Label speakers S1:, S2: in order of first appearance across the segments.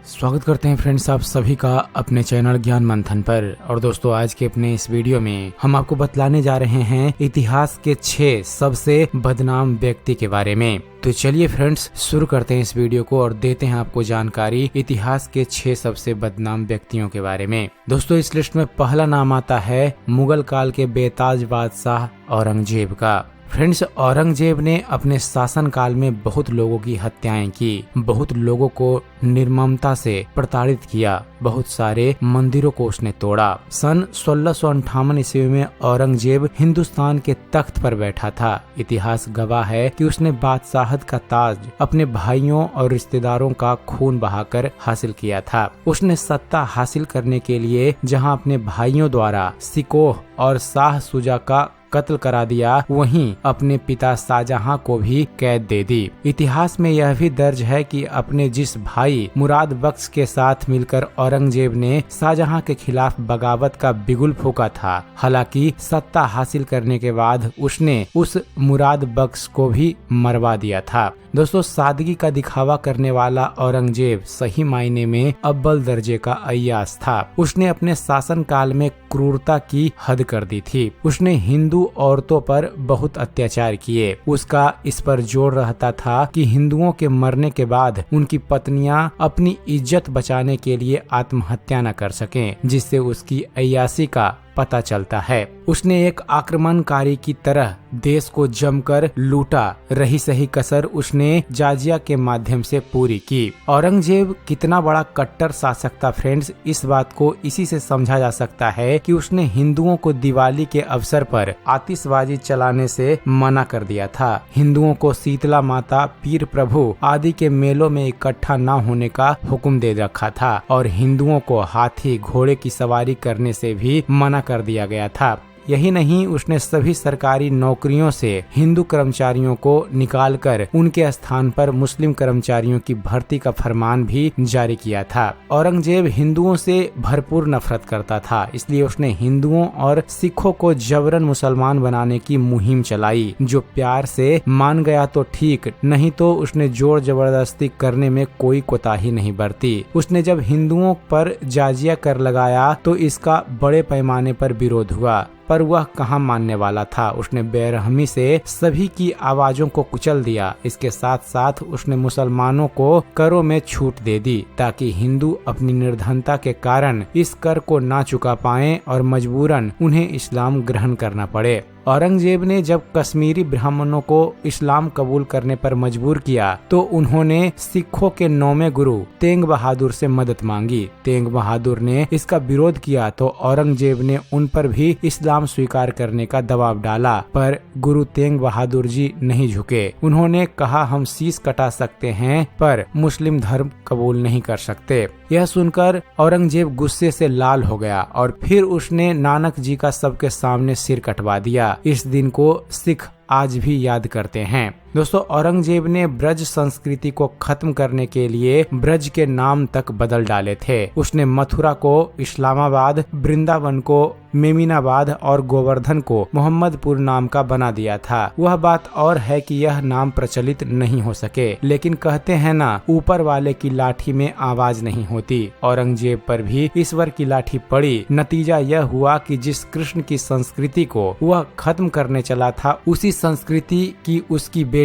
S1: स्वागत करते हैं फ्रेंड्स आप सभी का अपने चैनल ज्ञान मंथन पर। और दोस्तों आज के अपने इस वीडियो में हम आपको बतलाने जा रहे हैं इतिहास के 6 सबसे बदनाम व्यक्ति के बारे में। तो चलिए फ्रेंड्स शुरू करते हैं इस वीडियो को और देते हैं आपको जानकारी इतिहास के 6 सबसे बदनाम व्यक्तियों के बारे में। दोस्तों इस लिस्ट में पहला नाम आता है मुगल काल के बेताज बादशाह औरंगजेब का। फ्रेंड्स औरंगजेब ने अपने शासन काल में बहुत लोगों की हत्याएं की, बहुत लोगों को निर्ममता से प्रताड़ित किया, बहुत सारे मंदिरों को उसने तोड़ा। सन 1658 ईस्वी में औरंगजेब हिंदुस्तान के तख्त पर बैठा था। इतिहास गवाह है कि उसने बादशाहत का ताज अपने भाइयों और रिश्तेदारों का खून बहाकर हासिल किया था। उसने सत्ता हासिल करने के लिए जहां अपने भाइयों द्वारा सिकोह और शाह सुजा का कत्ल करा दिया, वहीं अपने पिता शाहजहां को भी कैद दे दी। इतिहास में यह भी दर्ज है कि अपने जिस भाई मुराद बख्श के साथ मिलकर औरंगजेब ने शाहजहां के खिलाफ बगावत का बिगुल फूका था। हालांकि सत्ता हासिल करने के बाद उसने उस मुराद बख्श को भी मरवा दिया था। दोस्तों सादगी का दिखावा करने वाला औरंगजेब सही मायने में अव्वल दर्जे का अय्याश था। उसने अपने शासन काल में क्रूरता की हद कर दी थी। उसने हिंदू औरतों पर बहुत अत्याचार किए। उसका इस पर जोर रहता था कि हिंदुओं के मरने के बाद उनकी पत्नियां अपनी इज्जत बचाने के लिए आत्महत्या न कर सकें, जिससे उसकी अय्याशी का पता चलता है। उसने एक आक्रमणकारी की तरह देश को जमकर लूटा। रही सही कसर उसने जाजिया के माध्यम से पूरी की। औरंगजेब कितना बड़ा कट्टर शासक था फ्रेंड्स, इस बात को इसी से समझा जा सकता है कि उसने हिंदुओं को दिवाली के अवसर पर आतिशबाजी चलाने से मना कर दिया था। हिंदुओं को शीतला माता, पीर प्रभु आदि के मेलों में इकट्ठा न होने का हुक्म दे रखा था और हिंदुओं को हाथी घोड़े की सवारी करने से भी मना कर दिया गया था। यही नहीं, उसने सभी सरकारी नौकरियों से हिंदू कर्मचारियों को निकालकर उनके स्थान पर मुस्लिम कर्मचारियों की भर्ती का फरमान भी जारी किया था। औरंगजेब हिंदुओं से भरपूर नफरत करता था, इसलिए उसने हिंदुओं और सिखों को जबरन मुसलमान बनाने की मुहिम चलाई। जो प्यार से मान गया तो ठीक, नहीं तो उसने जोर जबरदस्ती करने में कोई कोताही नहीं बरती। उसने जब हिंदुओं पर जाजिया कर लगाया तो इसका बड़े पैमाने पर विरोध हुआ, पर वह कहाँ मानने वाला था। उसने बेरहमी से सभी की आवाजों को कुचल दिया। इसके साथ साथ उसने मुसलमानों को करों में छूट दे दी ताकि हिंदू अपनी निर्धनता के कारण इस कर को ना चुका पाएं और मजबूरन उन्हें इस्लाम ग्रहण करना पड़े। औरंगजेब ने जब कश्मीरी ब्राह्मणों को इस्लाम कबूल करने पर मजबूर किया तो उन्होंने सिखों के 9वें गुरु तेंग बहादुर से मदद मांगी। तेंग बहादुर ने इसका विरोध किया तो औरंगजेब ने उन पर भी इस्लाम स्वीकार करने का दबाव डाला, पर गुरु तेंग बहादुर जी नहीं झुके। उन्होंने कहा हम शीश कटा सकते हैं पर मुस्लिम धर्म कबूल नहीं कर सकते। यह सुनकर औरंगजेब गुस्से से लाल हो गया और फिर उसने नानक जी का सबके सामने सिर कटवा दिया। इस दिन को सिख आज भी याद करते हैं। दोस्तों औरंगजेब ने ब्रज संस्कृति को खत्म करने के लिए ब्रज के नाम तक बदल डाले थे। उसने मथुरा को इस्लामाबाद, वृंदावन को मेमिनाबाद और गोवर्धन को मोहम्मदपुर नाम का बना दिया था। वह बात और है कि यह नाम प्रचलित नहीं हो सके, लेकिन कहते हैं ना, ऊपर वाले की लाठी में आवाज नहीं होती। औरंगजेब पर भी ईश्वर की लाठी पड़ी। नतीजा यह हुआ कि जिस कृष्ण की संस्कृति को वह खत्म करने चला था, उसी संस्कृति की उसकी बेटी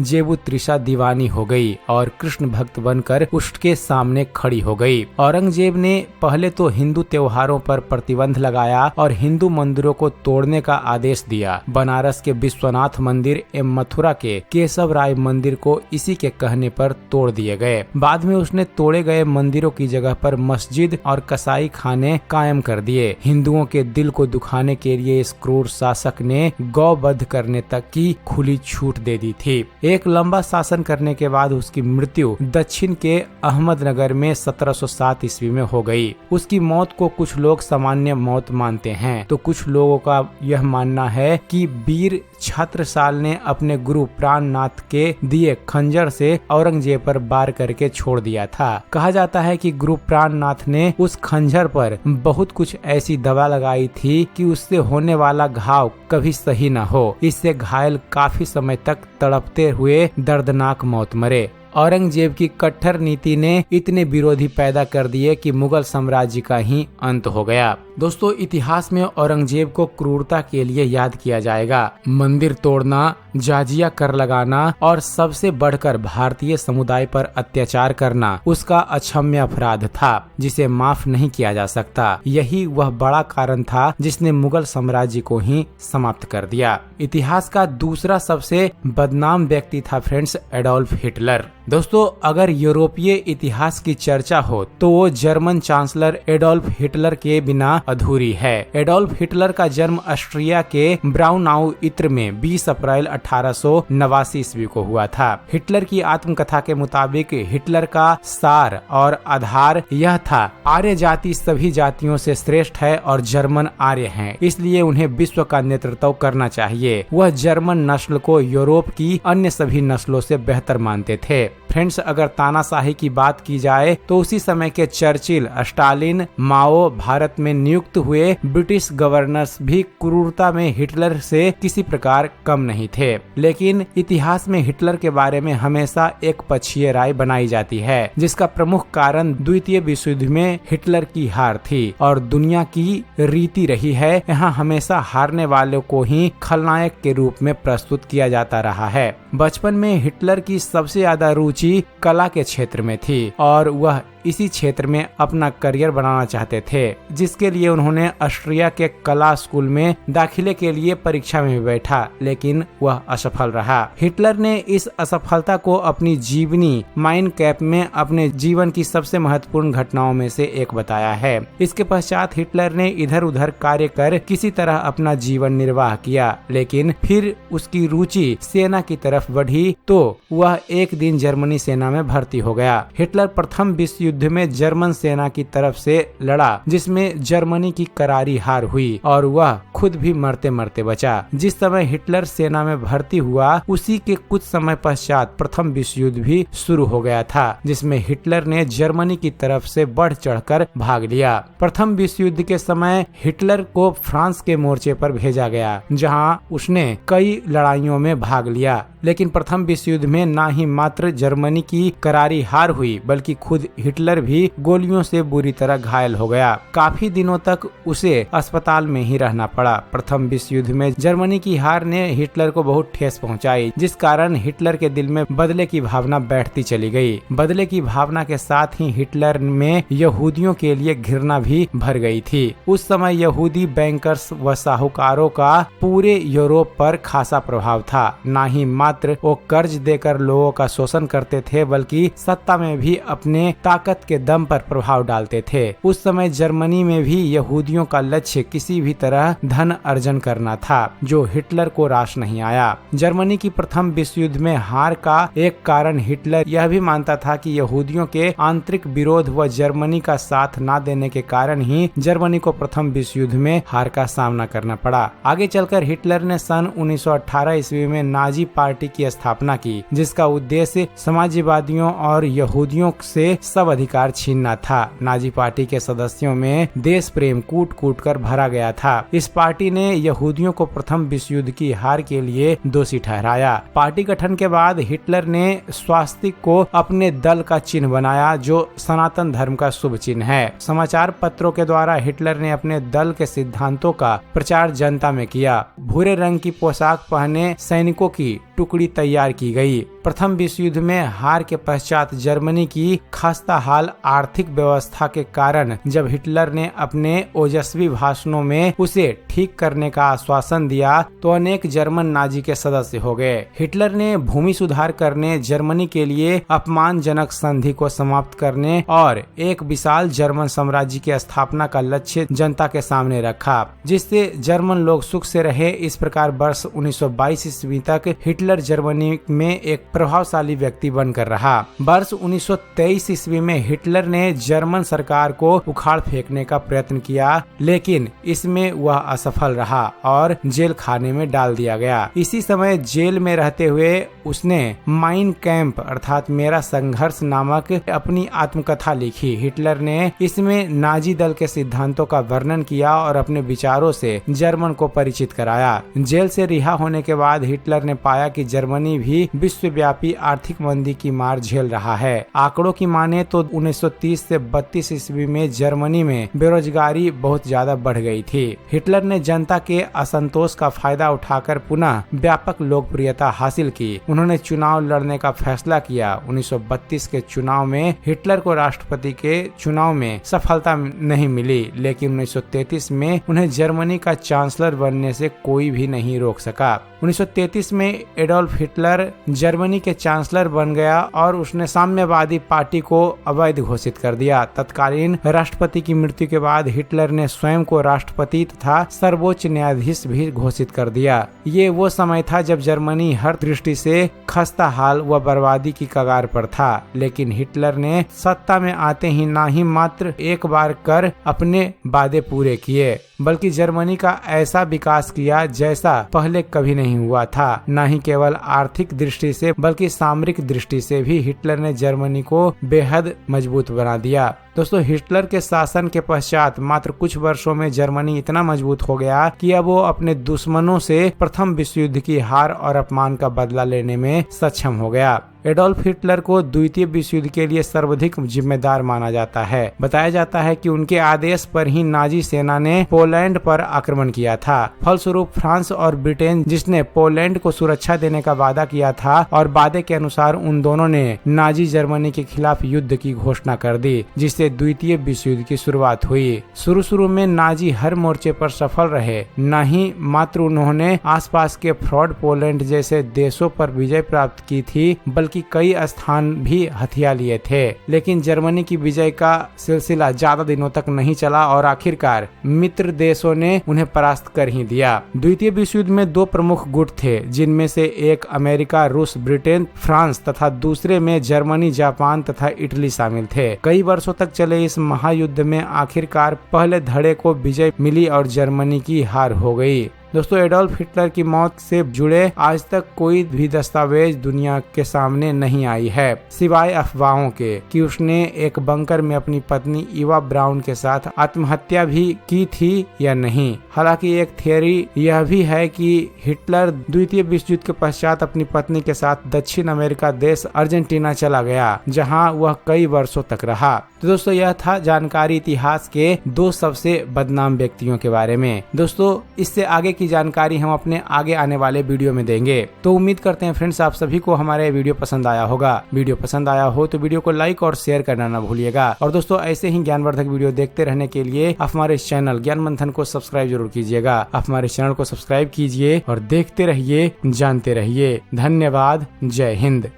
S1: जेबू त्रिशा दीवानी हो गई और कृष्ण भक्त बनकर उसके सामने खड़ी हो गई। औरंगजेब ने पहले तो हिंदू त्योहारों पर प्रतिबंध लगाया और हिंदू मंदिरों को तोड़ने का आदेश दिया। बनारस के विश्वनाथ मंदिर एवं मथुरा के केशव राय मंदिर को इसी के कहने पर तोड़ दिए गए। बाद में उसने तोड़े गए मंदिरों की जगह पर मस्जिद और कसाई खाने कायम कर दिए। हिंदुओं के दिल को दुखाने के लिए इस क्रूर शासक ने गौवध करने तक की खुली छूट दे दी थी। एक लंबा शासन करने के बाद उसकी मृत्यु दक्षिण के अहमदनगर में 1707 ईस्वी में हो गई। उसकी मौत को कुछ लोग सामान्य मौत मानते हैं तो कुछ लोगों का यह मानना है कि वीर छत्रसाल ने अपने गुरु प्राणनाथ के दिए खंजर से औरंगजेब पर वार करके छोड़ दिया था। कहा जाता है कि गुरु प्राणनाथ ने उस खंजर पर बहुत कुछ ऐसी दवा लगाई थी कि उससे होने वाला घाव कभी सही न हो। इससे घायल काफी समय तक तड़पते हुए दर्दनाक मौत मरे। औरंगजेब की कट्टर नीति ने इतने विरोधी पैदा कर दिए कि मुगल साम्राज्य का ही अंत हो गया। दोस्तों, इतिहास में औरंगजेब को क्रूरता के लिए याद किया जाएगा। मंदिर तोड़ना, जाजिया कर लगाना और सबसे बढ़कर भारतीय समुदाय पर अत्याचार करना उसका अक्षम्य अपराध था, जिसे माफ नहीं किया जा सकता। यही वह बड़ा कारण था जिसने मुगल साम्राज्य को ही समाप्त कर दिया। इतिहास का दूसरा सबसे बदनाम व्यक्ति था फ्रेंड्स, एडोल्फ हिटलर। दोस्तों, अगर यूरोपीय इतिहास की चर्चा हो तो वो जर्मन चांसलर एडोल्फ हिटलर के बिना अधूरी है। एडोल्फ हिटलर का जन्म ऑस्ट्रिया के ब्राउनाउ इत्र में 20 अप्रैल 1889 ईस्वी को हुआ था। हिटलर की आत्मकथा के मुताबिक हिटलर का सार और आधार यह था, आर्य जाति सभी जातियों से श्रेष्ठ है और जर्मन आर्य हैं, इसलिए उन्हें विश्व का नेतृत्व करना चाहिए। वह जर्मन नस्ल को यूरोप की अन्य सभी नस्लों से बेहतर मानते थे। फ्रेंड्स, अगर तानाशाही की बात की जाए तो उसी समय के चर्चिल, स्टालिन, माओ, भारत में नियुक्त हुए ब्रिटिश गवर्नर्स भी क्रूरता में हिटलर से किसी प्रकार कम नहीं थे। लेकिन इतिहास में हिटलर के बारे में हमेशा एक पक्षीय राय बनाई जाती है, जिसका प्रमुख कारण द्वितीय विश्व युद्ध में हिटलर की हार थी और दुनिया की रीति रही है, यहाँ हमेशा हारने वालों को ही खलनायक के रूप में प्रस्तुत किया जाता रहा है। बचपन में हिटलर की सबसे ज्यादा रुचि कला के क्षेत्र में थी और वह इसी क्षेत्र में अपना करियर बनाना चाहते थे, जिसके लिए उन्होंने ऑस्ट्रिया के कला स्कूल में दाखिले के लिए परीक्षा में बैठा, लेकिन वह असफल रहा। हिटलर ने इस असफलता को अपनी जीवनी माइन कैम्प में अपने जीवन की सबसे महत्वपूर्ण घटनाओं में से एक बताया है। इसके पश्चात हिटलर ने इधर उधर कार्य कर किसी तरह अपना जीवन निर्वाह किया, लेकिन फिर उसकी रुचि सेना की तरफ बढ़ी तो वह एक दिन जर्मनी सेना में भर्ती हो गया। हिटलर प्रथम विश्व युद्ध में जर्मन सेना की तरफ से लड़ा, जिसमें जर्मनी की करारी हार हुई और वह खुद भी मरते मरते बचा। जिस समय हिटलर सेना में भर्ती हुआ उसी के कुछ समय पश्चात प्रथम विश्व युद्ध भी शुरू हो गया था, जिसमें हिटलर ने जर्मनी की तरफ से बढ़ चढ़कर भाग लिया। प्रथम विश्व युद्ध के समय हिटलर को फ्रांस के मोर्चे पर भेजा गया, जहां उसने कई लड़ाइयों में भाग लिया, लेकिन प्रथम विश्व युद्ध में न ही मात्र जर्मनी की करारी हार हुई बल्कि खुद हिटलर भी गोलियों से बुरी तरह घायल हो गया। काफी दिनों तक उसे अस्पताल में ही रहना पड़ा। प्रथम विश्व युद्ध में जर्मनी की हार ने हिटलर को बहुत ठेस पहुंचाई, जिस कारण हिटलर के दिल में बदले की भावना बैठती चली गई। बदले की भावना के साथ ही हिटलर में यहूदियों के लिए घृणा भी भर गई थी। उस समय यहूदी बैंकर्स व साहूकारों का पूरे यूरोप पर खासा प्रभाव था। न ही मात्र वो कर्ज देकर लोगों का शोषण करते थे बल्कि सत्ता में भी अपने ताकत के दम पर प्रभाव डालते थे। उस समय जर्मनी में भी यहूदियों का लक्ष्य किसी भी तरह धन अर्जन करना था, जो हिटलर को रास नहीं आया। जर्मनी की प्रथम विश्व युद्ध में हार का एक कारण हिटलर यह भी मानता था कि यहूदियों के आंतरिक विरोध व जर्मनी का साथ न देने के कारण ही जर्मनी को प्रथम विश्व युद्ध में हार का सामना करना पड़ा। आगे चलकर हिटलर ने सन 1918 ईस्वी में नाजी पार्टी की स्थापना की, जिसका उद्देश्य समाजवादियों और यहूदियों से सब अधिकार छीनना था। नाजी पार्टी के सदस्यों में देश प्रेम कूट कूट कर भरा गया था। इस पार्टी ने यहूदियों को प्रथम विश्व युद्ध की हार के लिए दोषी ठहराया। पार्टी गठन के बाद हिटलर ने स्वास्तिक को अपने दल का चिन्ह बनाया, जो सनातन धर्म का शुभ चिन्ह है। समाचार पत्रों के द्वारा हिटलर ने अपने दल के सिद्धांतों का प्रचार जनता में किया। भूरे रंग की पोशाक पहने सैनिकों की टुकड़ी तैयार की गई। प्रथम विश्व युद्ध में हार के पश्चात जर्मनी की खस्ता हाल आर्थिक व्यवस्था के कारण जब हिटलर ने अपने ओजस्वी भाषणों में उसे ठीक करने का आश्वासन दिया तो अनेक जर्मन नाजी के सदस्य हो गए। हिटलर ने भूमि सुधार करने, जर्मनी के लिए अपमानजनक संधि को समाप्त करने और एक विशाल जर्मन साम्राज्य की स्थापना का लक्ष्य जनता के सामने रखा, जिससे जर्मन लोग सुख से रहे। इस प्रकार वर्ष 1922 ईस्वी तक हिटलर जर्मनी में एक प्रभावशाली व्यक्ति बनकर रहा। वर्ष 1923 ईस्वी में हिटलर ने जर्मन सरकार को उखाड़ फेंकने का प्रयत्न किया, लेकिन इसमें वह असफल रहा और जेल खाने में डाल दिया गया। इसी समय जेल में रहते हुए उसने माइन कैम्प अर्थात मेरा संघर्ष नामक अपनी आत्मकथा लिखी। हिटलर ने इसमें नाजी दल के सिद्धांतों का वर्णन किया और अपने विचारों से जर्मन को परिचित कराया। जेल से रिहा होने के बाद हिटलर ने पाया कि जर्मनी भी विश्व विश्वव्यापी आर्थिक मंदी की मार झेल रहा है। आंकड़ों की माने तो 1930 से 32 ईस्वी में जर्मनी में बेरोजगारी बहुत ज्यादा बढ़ गई थी। हिटलर ने जनता के असंतोष का फायदा उठाकर पुनः व्यापक लोकप्रियता हासिल की। उन्होंने चुनाव लड़ने का फैसला किया। 1932 के चुनाव में हिटलर को राष्ट्रपति के चुनाव में सफलता नहीं मिली, लेकिन 1933 में उन्हें जर्मनी का चांसलर बनने से कोई भी नहीं रोक सका। 1933 में एडोल्फ हिटलर जर्मनी के चांसलर बन गया और उसने साम्यवादी पार्टी को अवैध घोषित कर दिया। तत्कालीन राष्ट्रपति की मृत्यु के बाद हिटलर ने स्वयं को राष्ट्रपति तथा सर्वोच्च न्यायाधीश भी घोषित कर दिया। ये वो समय था जब जर्मनी हर दृष्टि से खस्ता हाल व बर्बादी की कगार पर था, लेकिन हिटलर ने सत्ता में आते ही ना ही मात्र एक बार कर अपने वादे पूरे किए, बल्कि जर्मनी का ऐसा विकास किया जैसा पहले कभी नहीं हुआ था। न ही केवल आर्थिक दृष्टि से बल्कि सामरिक दृष्टि से भी हिटलर ने जर्मनी को बेहद मजबूत बना दिया। दोस्तों, हिटलर के शासन के पश्चात मात्र कुछ वर्षों में जर्मनी इतना मजबूत हो गया कि अब वो अपने दुश्मनों से प्रथम विश्व युद्ध की हार और अपमान का बदला लेने में सक्षम हो गया। एडोल्फ हिटलर को द्वितीय विश्व युद्ध के लिए सर्वाधिक जिम्मेदार माना जाता है। बताया जाता है कि उनके आदेश पर ही नाजी सेना ने पोलैंड पर आक्रमण किया था। फलस्वरूप फ्रांस और ब्रिटेन, जिसने पोलैंड को सुरक्षा देने का वादा किया था, और वादे के अनुसार उन दोनों ने नाजी जर्मनी के खिलाफ युद्ध की घोषणा कर दी, जिससे द्वितीय विश्व युद्ध की शुरुआत हुई। शुरू में नाजी हर मोर्चे पर सफल रहे। न ही मात्र उन्होंने आसपास के फ्रॉड पोलैंड जैसे देशों पर विजय प्राप्त की थी, बल्कि कई स्थान भी हथिया लिए थे। लेकिन जर्मनी की विजय का सिलसिला ज्यादा दिनों तक नहीं चला और आखिरकार मित्र देशों ने उन्हें परास्त कर ही दिया। द्वितीय विश्व युद्ध में दो प्रमुख गुट थे, जिनमें से एक अमेरिका, रूस, ब्रिटेन, फ्रांस तथा दूसरे में जर्मनी, जापान तथा इटली शामिल थे। कई वर्षों तक चले इस महायुद्ध में आखिरकार पहले धड़े को विजय मिली और जर्मनी की हार हो गई। दोस्तों, एडोल्फ हिटलर की मौत से जुड़े आज तक कोई भी दस्तावेज दुनिया के सामने नहीं आई है, सिवाय अफवाहों के कि उसने एक बंकर में अपनी पत्नी इवा ब्राउन के साथ आत्महत्या भी की थी या नहीं। हालांकि एक थियरी यह भी है कि हिटलर द्वितीय विश्व युद्ध के पश्चात अपनी पत्नी के साथ दक्षिण अमेरिका देश अर्जेंटीना चला गया, जहां वह कई वर्षों तक रहा। तो दोस्तों, यह था जानकारी इतिहास के दो सबसे बदनाम व्यक्तियों के बारे में। दोस्तों, इससे आगे की जानकारी हम अपने आगे आने वाले वीडियो में देंगे। तो उम्मीद करते हैं फ्रेंड्स, आप सभी को हमारा ये वीडियो पसंद आया होगा। वीडियो पसंद आया हो तो वीडियो को लाइक और शेयर करना ना भूलिएगा। और दोस्तों, ऐसे ही ज्ञानवर्धक वीडियो देखते रहने के लिए आप हमारे चैनल ज्ञान मंथन को सब्सक्राइब जरूर कीजिएगा। आप हमारे चैनल को सब्सक्राइब कीजिए और देखते रहिए, जानते रहिए। धन्यवाद। जय हिंद।